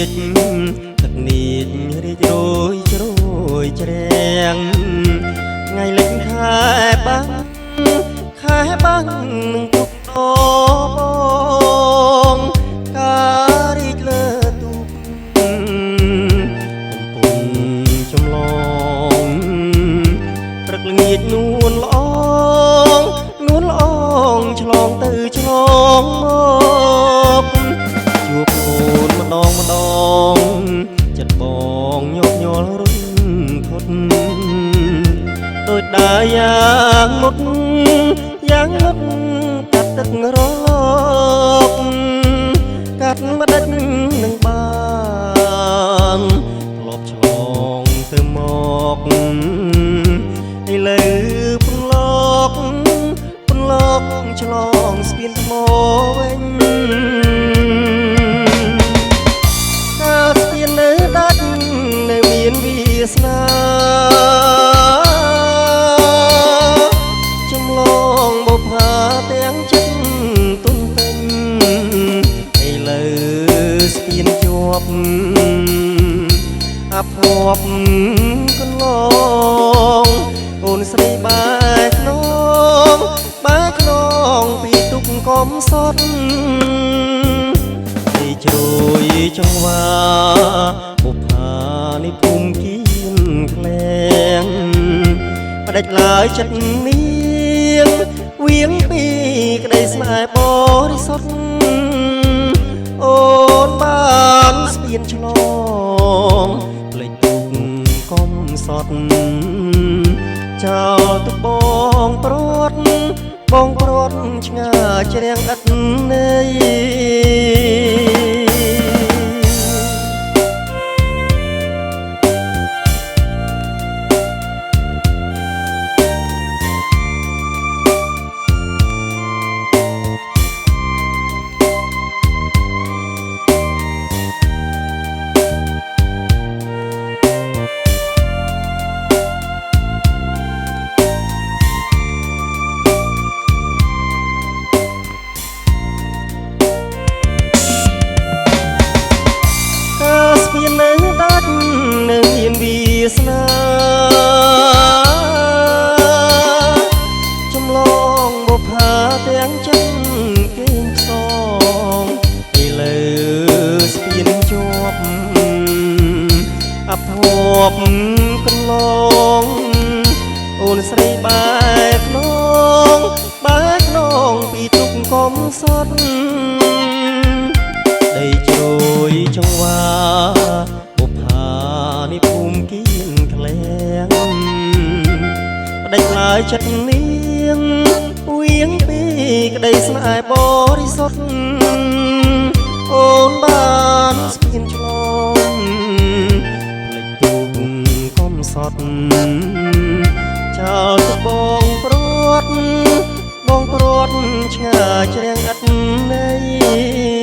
ចទឹកនីចរីករួយជ្រោយជ្រាំងថ្ងៃលិចខែបាំងនឹងទុកតបងការរីកលើទូកកំពុងចំឡងព្រឹកល្ងាចនួនល្អងឆ្លងទៅឆ្លងមកជួបអូនម្ដងចិត្តបងញាប់ញ័ររុនធត់ដូចដើរយ៉ាងមុតកាត់ទឹករលកកាត់ម្ដេចនឹងបានធ្លាប់ឆ្លងទៅមកឥឡូវពន្លកឆ្លងស្ពានថ្មវិញកាលស្ពាននៅដាច់នៅមានវាសនាចំឡងបុប្ផាទាំងចិត្តទុនពេញឥឡូវស្ពានជាប់អភ័ព្វកន្លងអូនស្រីបែកខ្នងពីទុកកំសត់ទីជ្រោយចង្វាបុប្ផានេះភូមិគៀនក្លែងផ្ដេចឡើយចិត្តនាងវៀងពីក្ដីស្នេហ៍បរិសុទ្ធអូនបានស្ពានឆ្លងផ្លេចទុកកំសត់ចោលទុកបងព្រាត់ឆ្ងាយជ្រាំងឥតន័យនៅមានវាសនាចំឡងបុប្ផាទាំងចិត្តគេងផ្សងឥឡូវស្ពានជាប់អភ័ព្វកន្លងអូនស្រីបែកខ្នងពីទុកកំសត់ដីជ្រោយចង្វានេះភូមិគៀនក្លែងផ្ដេចឡើយចិត្តនាងវៀងពីក្ដីស្នេហ៍បរិសុទ្ធអូនបានស្ពានឆ្លងផ្លេចទុកកំសត់ចោលទៅបងព្រាត់ឆ្ងាយជ្រាំងឥតន័យ